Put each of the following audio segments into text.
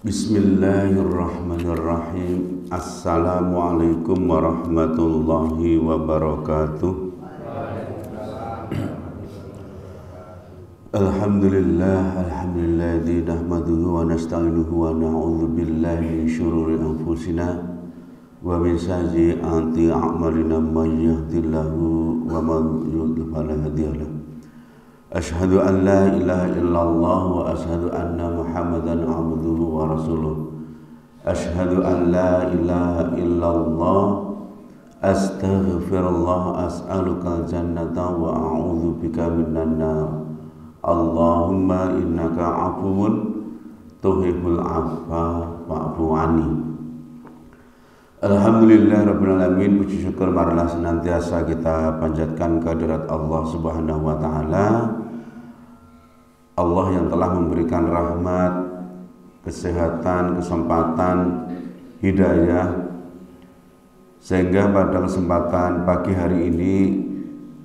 Bismillahirrahmanirrahim. Assalamualaikum warahmatullahi wabarakatuh. Alhamdulillah nahmaduhu wa nasta'inuhu wa na'udzu billahi min syururi anfusina wa min sayyiati a'malina may yahdihillahu wa man yudlil fala hadiya lahu. Asyhadu an la ilaha illallah wa asyhadu anna Muhammadan abduhu wa rasuluh. Asyhadu an la ilaha illallah, astaghfirullah, as'aluka jannata wa a'udzu bika minan nar. Allahumma innaka afuwun tuhibbul afwa fa'fu anni. Alhamdulillah rabbil alamin, puji syukur marilah senantiasa kita panjatkan kehadirat Allah Subhanahu wa taala. Allah yang telah memberikan rahmat, kesehatan, kesempatan, hidayah, sehingga pada kesempatan pagi hari ini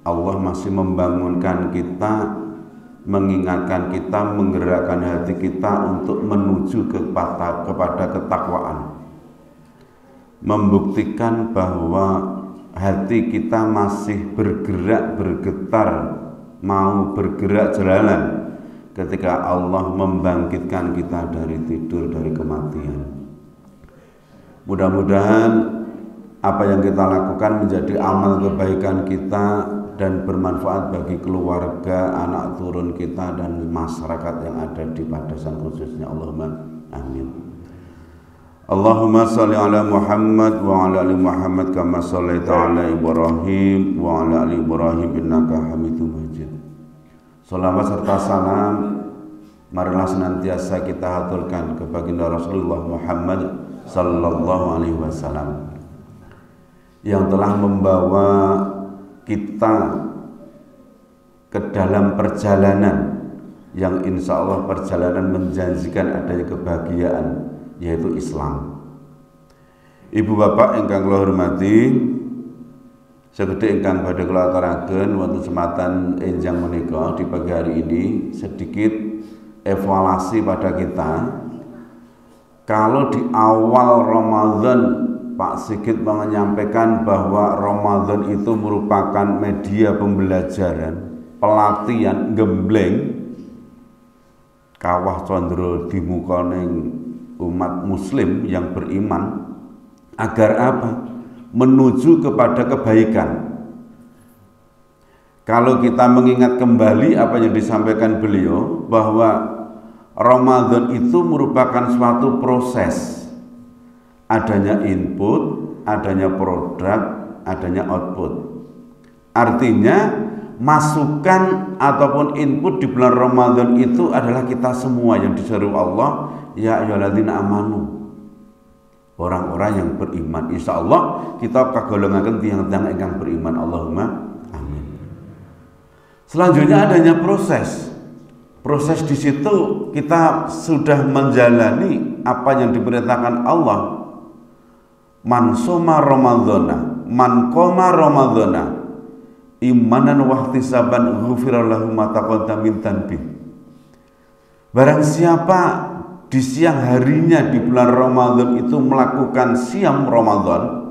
Allah masih membangunkan kita, mengingatkan kita, menggerakkan hati kita untuk menuju kepada ketakwaan, membuktikan bahwa hati kita masih bergerak, bergetar, mau bergerak jalan ketika Allah membangkitkan kita dari tidur, dari kematian. Mudah-mudahan apa yang kita lakukan menjadi amal kebaikan kita dan bermanfaat bagi keluarga, anak turun kita, dan masyarakat yang ada di Padesan khususnya. Allahumma amin. Allahumma salli ala Muhammad wa ala ali Muhammad kama shallaita ala Ibrahim wa ala ali Ibrahim innaka Hamidum Majid. Salawat serta salam marilah senantiasa kita haturkan ke baginda Rasulullah Muhammad sallallahu alaihi wasallam yang telah membawa kita ke dalam perjalanan yang insya Allah perjalanan menjanjikan adanya kebahagiaan, yaitu Islam. Ibu bapak ingkang kula hormati, segede ingkang badhe kula aturaken wonten sematan enjang menika di pagi hari ini sedikit evaluasi pada kita. Kalau di awal Ramadan Pak Sigit menyampaikan bahwa Ramadan itu merupakan media pembelajaran, pelatihan, gembleng kawah condro dimukaning umat muslim yang beriman agar apa? Menuju kepada kebaikan. Kalau kita mengingat kembali apa yang disampaikan beliau, bahwa Ramadan itu merupakan suatu proses, adanya input, adanya produk, adanya output. Artinya masukan ataupun input di bulan Ramadan itu adalah kita semua yang disuruh Allah, ya ayyuhalladzina amanu, orang-orang yang beriman. Insya Allah kita kagolongaken tiang-tiang ingkang beriman. Allahumma amin. Selanjutnya adanya proses. Proses di situ kita sudah menjalani apa yang diperintahkan Allah. Man soma Ramadhana, man qoma Ramadhana, imanan wahtisaban ghufira lahu ma taqaddama min dhanbi. Barang siapa di siang harinya di bulan Ramadan itu melakukan siam Ramadan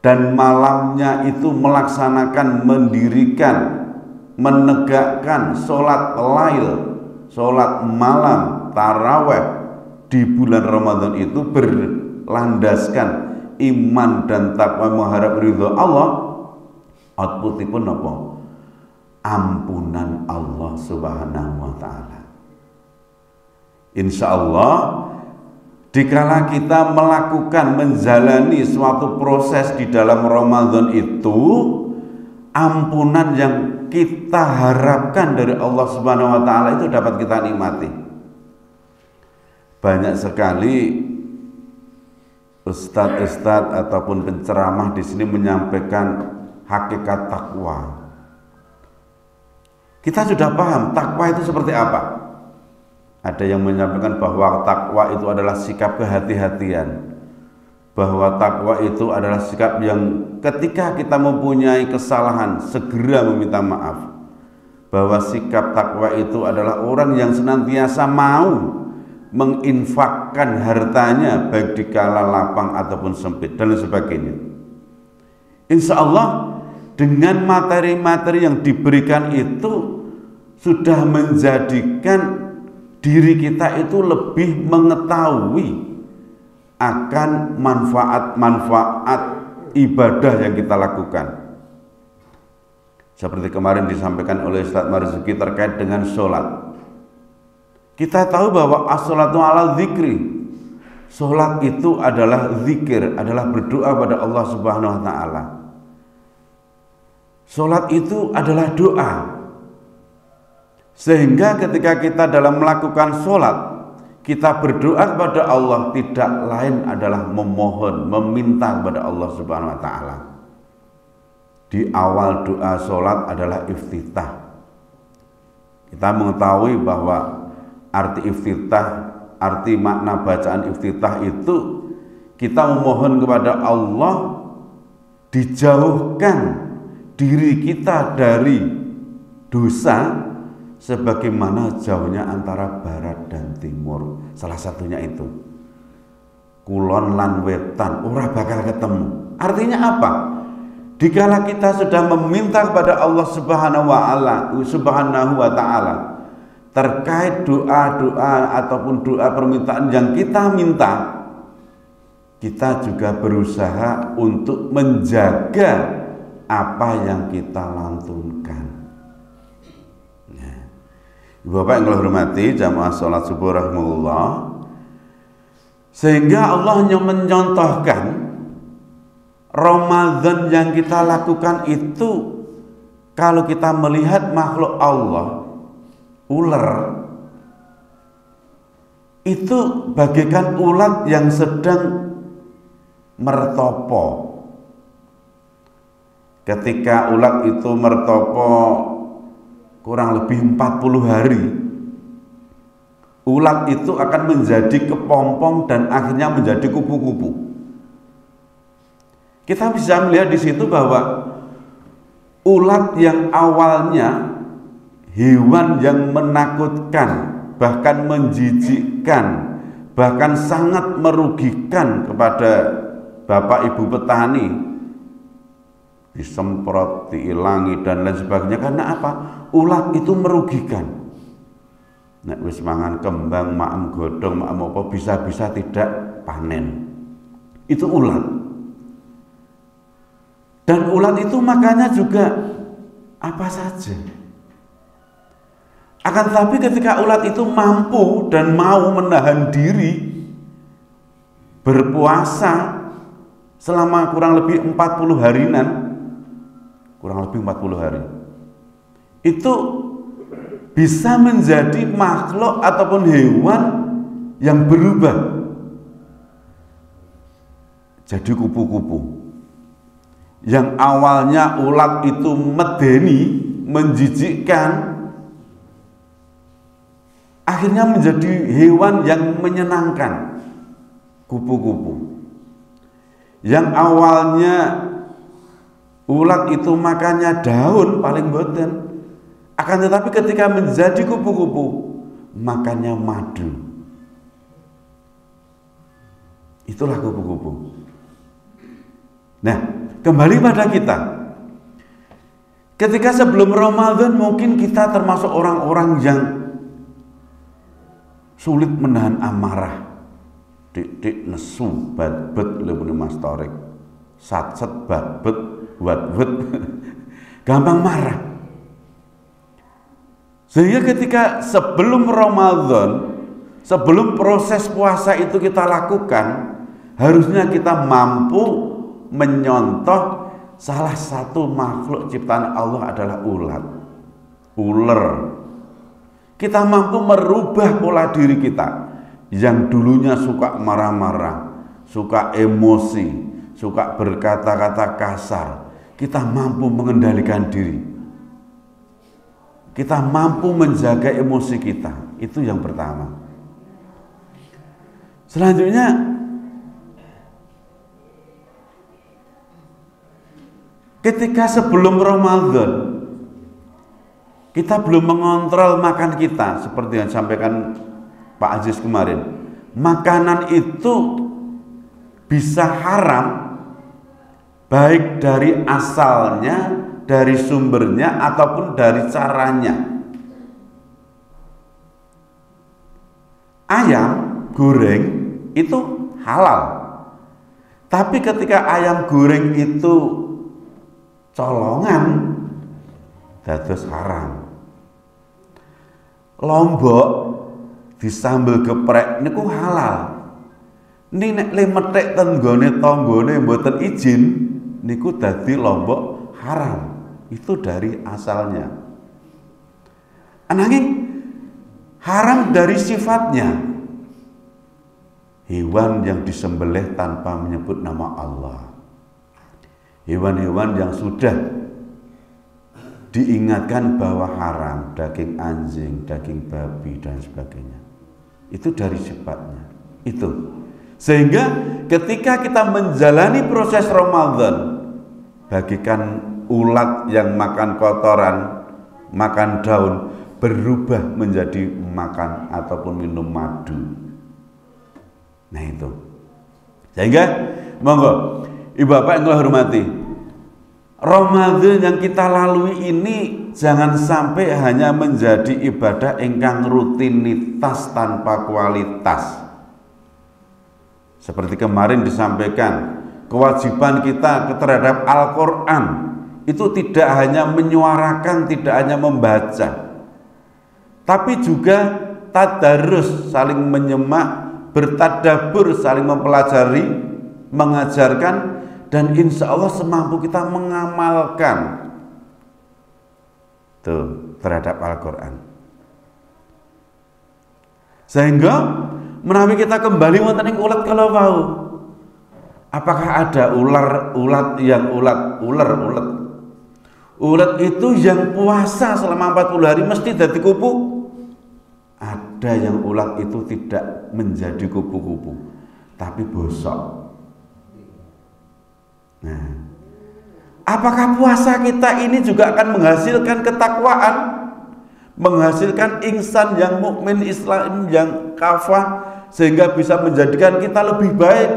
dan malamnya itu melaksanakan, mendirikan, menegakkan sholat lail, sholat malam, taraweh di bulan Ramadan itu berlandaskan iman dan takwa mengharap ridho Allah, outputipun apa? Ampunan Allah Subhanahu wa ta'ala. Insya Allah dikala kita melakukan, menjalani suatu proses di dalam Ramadan itu, ampunan yang kita harapkan dari Allah Subhanahu wa taala itu dapat kita nikmati. Banyak sekali ustadz-ustadz ataupun penceramah di sini menyampaikan hakikat takwa. Kita sudah paham takwa itu seperti apa. Ada yang menyampaikan bahwa takwa itu adalah sikap kehati-hatian, bahwa takwa itu adalah sikap yang ketika kita mempunyai kesalahan segera meminta maaf, bahwa sikap takwa itu adalah orang yang senantiasa mau menginfakkan hartanya baik di kala lapang ataupun sempit dan lain sebagainya. Insya Allah dengan materi-materi yang diberikan itu sudah menjadikan diri kita itu lebih mengetahui akan manfaat-manfaat ibadah yang kita lakukan. Seperti kemarin disampaikan oleh Ustaz Marzuki terkait dengan sholat. Kita tahu bahwa as-sholatu ala dzikri. Sholat itu adalah zikir, adalah berdoa pada Allah Subhanahu wa ta'ala. Sholat itu adalah doa. Sehingga ketika kita dalam melakukan sholat, kita berdoa kepada Allah, tidak lain adalah memohon, meminta kepada Allah Subhanahu wa ta'ala. Di awal doa sholat adalah iftitah. Kita mengetahui bahwa arti iftitah, arti makna bacaan iftitah itu kita memohon kepada Allah dijauhkan diri kita dari dosa sebagaimana jauhnya antara barat dan timur. Salah satunya itu kulon lan wetan ora bakal ketemu. Artinya apa? Dikala kita sudah meminta kepada Allah Subhanahu wa ta'ala terkait doa-doa ataupun doa permintaan yang kita minta, kita juga berusaha untuk menjaga apa yang kita lantunkan. Bapak yang kula hormati jamaah salat subuh rahimahullah, sehingga Allah mencontohkan Ramadan yang kita lakukan itu, kalau kita melihat makhluk Allah, ular itu bagaikan ulat yang sedang mertopo. Ketika ulat itu mertopo kurang lebih 40 hari, ulat itu akan menjadi kepompong dan akhirnya menjadi kupu-kupu. Kita bisa melihat di situ bahwa ulat yang awalnya hewan yang menakutkan, bahkan menjijikkan, bahkan sangat merugikan kepada bapak ibu petani, disemprot, diilangi dan lain sebagainya. Karena apa? Ulat itu merugikan. Nek wis mangan kembang, maem godhong, maem apa, bisa-bisa tidak panen. Itu ulat. Dan ulat itu makannya juga apa saja. Akan tetapi ketika ulat itu mampu dan mau menahan diri berpuasa selama kurang lebih 40 harinan, kurang lebih 40 hari, itu bisa menjadi makhluk ataupun hewan yang berubah jadi kupu-kupu. Yang awalnya ulat itu medeni, menjijikkan, akhirnya menjadi hewan yang menyenangkan, kupu-kupu. Yang awalnya ulat itu makannya daun paling boten, akan tetapi ketika menjadi kupu-kupu makannya madu. Itulah kupu-kupu. Nah, kembali pada kita. Ketika sebelum Ramadan mungkin kita termasuk orang-orang yang sulit menahan amarah. Dik-dik nesu bat-bet lebuni Mas Torik. Sat-set bat-bet wat-wet. Gampang marah. Sehingga ketika sebelum Ramadan, sebelum proses puasa itu kita lakukan, harusnya kita mampu menyontoh salah satu makhluk ciptaan Allah adalah ulat, ular. Kita mampu merubah pola diri kita yang dulunya suka marah-marah, suka emosi, suka berkata-kata kasar. Kita mampu mengendalikan diri. Kita mampu menjaga emosi kita. Itu yang pertama. Selanjutnya, ketika sebelum Ramadan kita belum mengontrol makan kita, seperti yang disampaikan Pak Aziz kemarin, makanan itu bisa haram baik dari asalnya, dari sumbernya ataupun dari caranya. Ayam goreng itu halal, tapi ketika ayam goreng itu colongan, dados haram. Lombok disambel geprek niku halal. Ini nek lemetek ten nggone tanggane mboten izin niku dadi lombok haram. Itu dari asalnya. Ananging haram dari sifatnya. Hewan yang disembelih tanpa menyebut nama Allah. Hewan-hewan yang sudah diingatkan bahwa haram, daging anjing, daging babi dan sebagainya. Itu dari sifatnya. Itu. Sehingga ketika kita menjalani proses Ramadan, bagikan ulat yang makan kotoran, makan daun, berubah menjadi makan ataupun minum madu. Nah itu. Sehingga monggo Ibu Bapak yang telah hormati, Ramadan yang kita lalui ini jangan sampai hanya menjadi ibadah ingkang rutinitas tanpa kualitas. Seperti kemarin disampaikan, kewajiban kita terhadap Al-Quran itu tidak hanya menyuarakan, tidak hanya membaca, tapi juga tadarus, saling menyemak, bertadabur, saling mempelajari, mengajarkan, dan insya Allah semampu kita mengamalkan tuh terhadap Al-Quran. Sehingga menawi kita kembali wonten ing ulat kalau mau, apakah ada ulat itu yang puasa selama 40 hari mesti dadi kupu? Ada yang ulat itu tidak menjadi kupu-kupu tapi bosok. Nah, apakah puasa kita ini juga akan menghasilkan ketakwaan, menghasilkan insan yang mukmin, Islam yang kafah, sehingga bisa menjadikan kita lebih baik?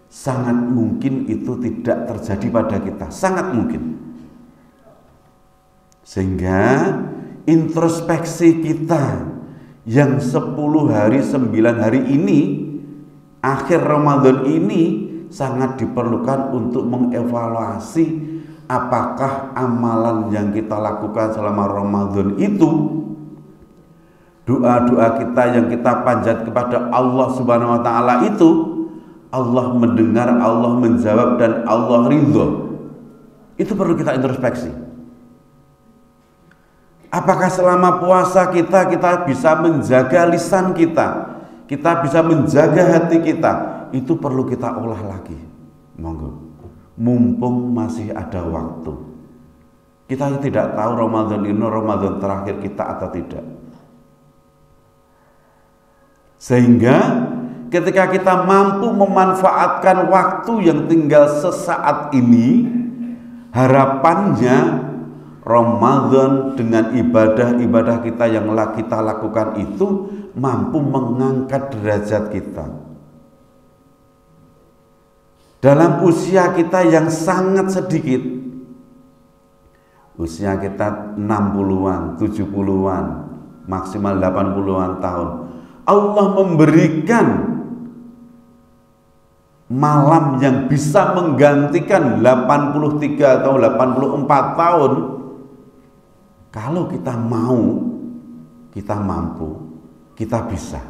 Sangat mungkin itu tidak terjadi pada kita, sangat mungkin. Sehingga introspeksi kita yang 10 hari, 9 hari ini, akhir Ramadan ini, sangat diperlukan untuk mengevaluasi apakah amalan yang kita lakukan selama Ramadan itu, doa-doa kita yang kita panjat kepada Allah Subhanahu wa taala itu, Allah mendengar, Allah menjawab, dan Allah ridho. Itu perlu kita introspeksi. Apakah selama puasa kita bisa menjaga lisan kita bisa menjaga hati kita? Itu perlu kita olah lagi. Monggo, mumpung masih ada waktu. Kita tidak tahu Ramadan ini Ramadan terakhir kita atau tidak. Sehingga ketika kita mampu memanfaatkan waktu yang tinggal sesaat ini, harapannya Ramadan dengan ibadah-ibadah kita yang kita lakukan itu mampu mengangkat derajat kita. Dalam usia kita yang sangat sedikit, usia kita 60-an, 70-an, maksimal 80-an tahun, Allah memberikan malam yang bisa menggantikan 83 atau 84 tahun. Kalau kita mau, kita mampu, kita bisa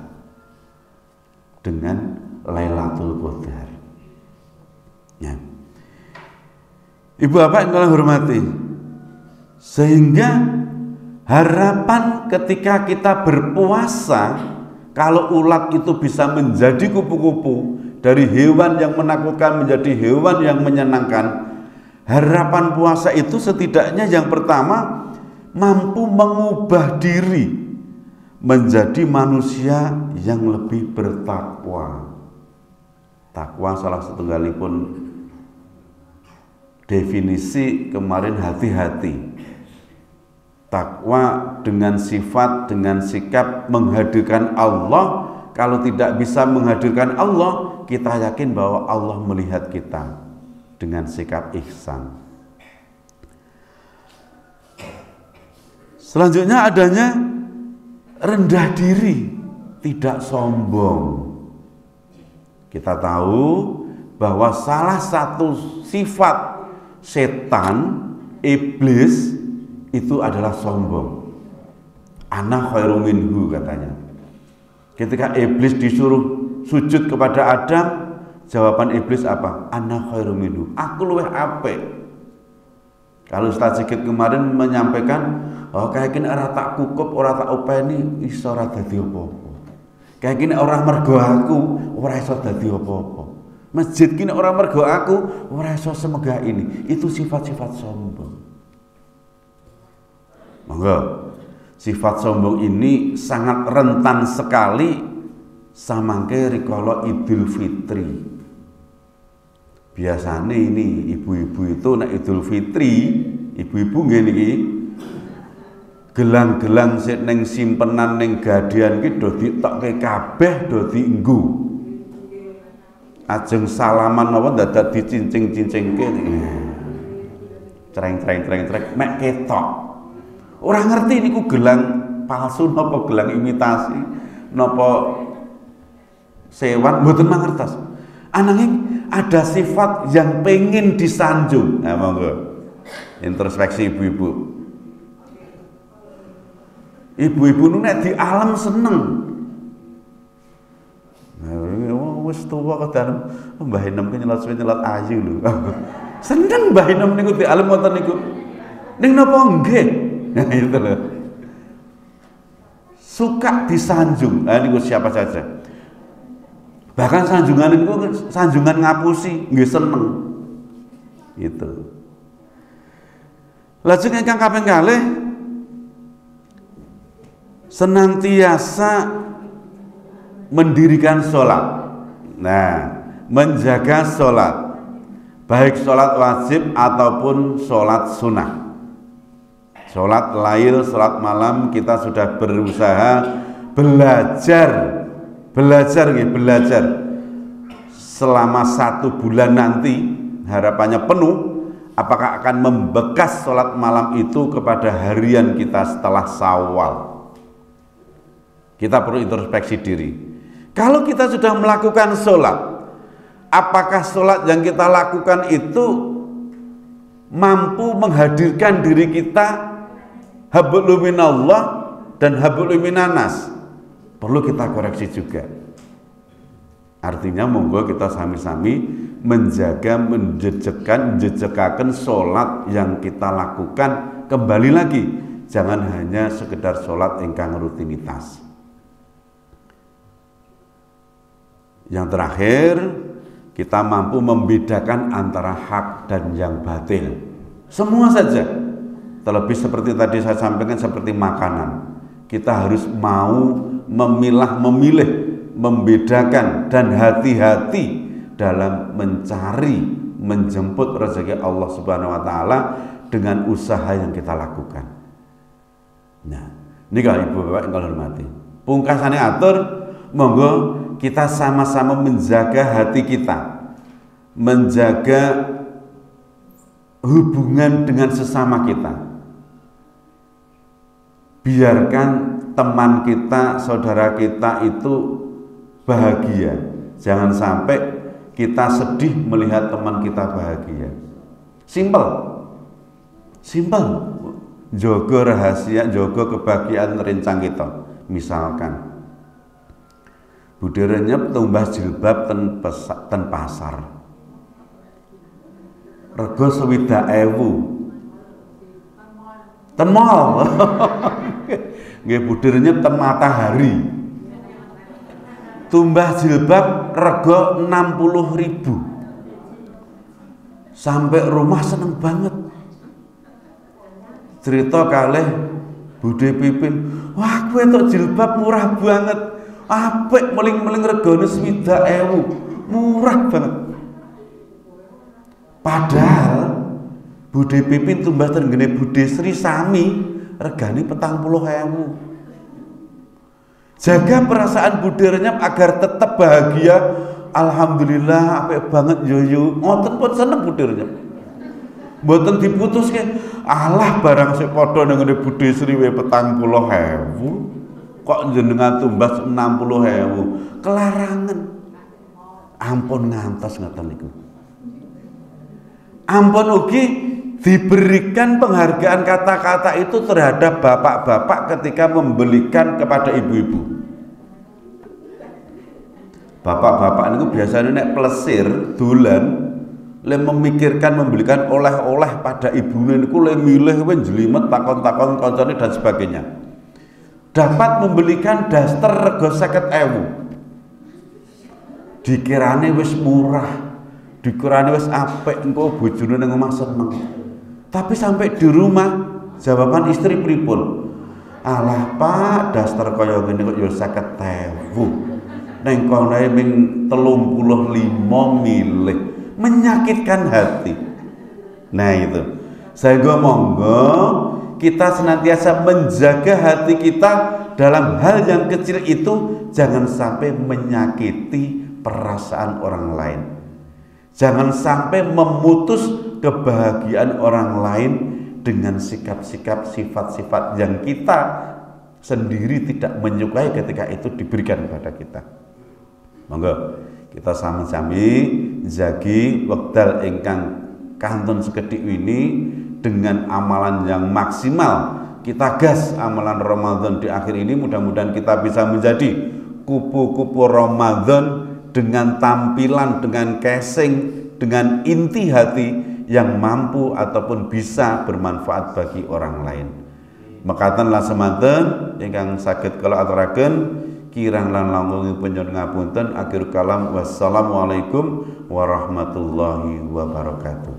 dengan Lailatul Qadar. Ya. Ibu Bapak yang kalian hormati, sehingga harapan ketika kita berpuasa, kalau ulat itu bisa menjadi kupu-kupu, dari hewan yang menakutkan menjadi hewan yang menyenangkan, harapan puasa itu setidaknya yang pertama mampu mengubah diri menjadi manusia yang lebih bertakwa. Takwa salah satu galipun definisi kemarin hati-hati. Takwa dengan sifat, dengan sikap menghadirkan Allah. Kalau tidak bisa menghadirkan Allah, kita yakin bahwa Allah melihat kita dengan sikap ihsan. Selanjutnya adanya rendah diri, tidak sombong. Kita tahu bahwa salah satu sifat setan, iblis, itu adalah sombong. Ana khairum minhu katanya. Ketika iblis disuruh sujud kepada Adam, jawaban iblis apa? Ana khairum minhu. Aku luwih apik. Kalau Ustaz Sigit kemarin menyampaikan, oh kayak gini ora tak kukup, ora tak openi, iso ora dadi apa-apa. Kayak gini orang mergo aku, ora iso dadi apa-apa. Masjid gini orang mergo aku, ora iso semegah ini. Itu sifat-sifat sombong. Monggo, sifat sombong ini sangat rentan sekali samangke rikala Idul Fitri. Biasanya ini ibu-ibu itu nek Idul Fitri, ibu-ibu nggih niki gelang-gelang sik ning simpenan ning gadian ki do ditokke kabeh do dienggo. Ajeng salaman napa dadak dicincing-cincingke. Creng-creng mek ketok. Ora ngerti niku gelang palsu napa gelang imitasi napa sewan mboten mangertos. Ananging ada sifat yang pengen disanjung. Nah, monggo. Introspeksi ibu-ibu. Ibu-ibu nu nek di alam seneng. Nah, wis tuwa kedan Mbah Inem ki nyelot ayu lho. Seneng Mbah Inem niku di alam wonten niku. Ning napa nggih? Nah, itu loh. Suka disanjung. Nah, ini siapa saja. Bahkan sanjungan itu sanjungan ngapusi, nggih seneng. Gitu. Lajeng ingkang kaping kalih senantiasa mendirikan sholat. Nah, menjaga sholat, baik sholat wajib ataupun sholat sunnah. Sholat lail, sholat malam kita sudah berusaha belajar selama 1 bulan nanti harapannya penuh. Apakah akan membekas sholat malam itu kepada harian kita setelah Syawal? Kita perlu introspeksi diri. Kalau kita sudah melakukan sholat, apakah sholat yang kita lakukan itu mampu menghadirkan diri kita hablum minallah dan hablum minanas? Perlu kita koreksi juga. Artinya monggo kita sami-sami menjaga, menjejekaken sholat yang kita lakukan. Kembali lagi, jangan hanya sekedar sholat ingkang rutinitas. Yang terakhir, kita mampu membedakan antara hak dan yang batil. Semua saja. Terlebih seperti tadi saya sampaikan, seperti makanan. Kita harus mau memilih, membedakan dan hati-hati dalam mencari, menjemput rezeki Allah Subhanahu wa taala dengan usaha yang kita lakukan. Nah, ini kalau Ibu Bapak yang hormati. Pungkasane atur, monggo kita sama-sama menjaga hati kita, menjaga hubungan dengan sesama kita. Biarkan teman kita, saudara kita itu bahagia. Jangan sampai kita sedih melihat teman kita bahagia. Simple. Jaga rahasia, jaga kebahagiaan rencang kita. Misalkan budhe renyep tumbas jilbab ten pasar. Rego 60.000. Ten mall. Nggih budhe renyep ten Matahari. Tumbas jilbab rego 60.000. Sampai rumah seneng banget. Cerita kalih Budhe Pipin, wah kowe entuk jilbab murah banget. Apik meling-meling regane 60.000. Murah banget. Padahal Budhe Pipin tumbas tenggene Budhe Sri sami regane 40.000. Jaga perasaan budi renyap agar tetap bahagia. Alhamdulillah apik banget yo. Ngoten pun seneng budi renyap. Mboten diputuske, alah barang sik padha nang ngene Budi Sri 40.000. Kok jenengan tumbas 60.000. Kelarangan. Ampun ngantos ngoten niku. Ampun ugi diberikan penghargaan kata-kata itu terhadap bapak-bapak ketika membelikan kepada ibu-ibu. Bapak-bapak itu biasanya nek plesir dolan le memikirkan membelikan oleh-oleh pada ibunya niku le milih we jelimet takon-takon koncone dan sebagainya. Dapat membelikan daster rego 50.000. Dikirane wis murah, dikirane wis apik engko bojone nang omah seneng. Tapi sampai di rumah jawaban istri pripun? Alah Pak, daster kaya ngene kok ya 50.000. Neng kono ming 35 milih. Menyakitkan hati. Nah itu. Saya monggo kita senantiasa menjaga hati kita dalam hal yang kecil itu, jangan sampai menyakiti perasaan orang lain. Jangan sampai memutus kebahagiaan orang lain dengan sikap-sikap, sifat-sifat yang kita sendiri tidak menyukai ketika itu diberikan kepada kita. Monggo kita sami-sami jagi wekdal ingkang kantun sekedhik ini dengan amalan yang maksimal. Kita gas amalan Ramadan di akhir ini, mudah-mudahan kita bisa menjadi kupu-kupu Ramadan dengan tampilan, dengan casing, dengan inti hati yang mampu ataupun bisa bermanfaat bagi orang lain. Mekaten la semanten ingkang saged kula aturaken kirang lan langkungipun nyuwun ngapunten. Akhir kalam, wassalamualaikum warahmatullahi wabarakatuh.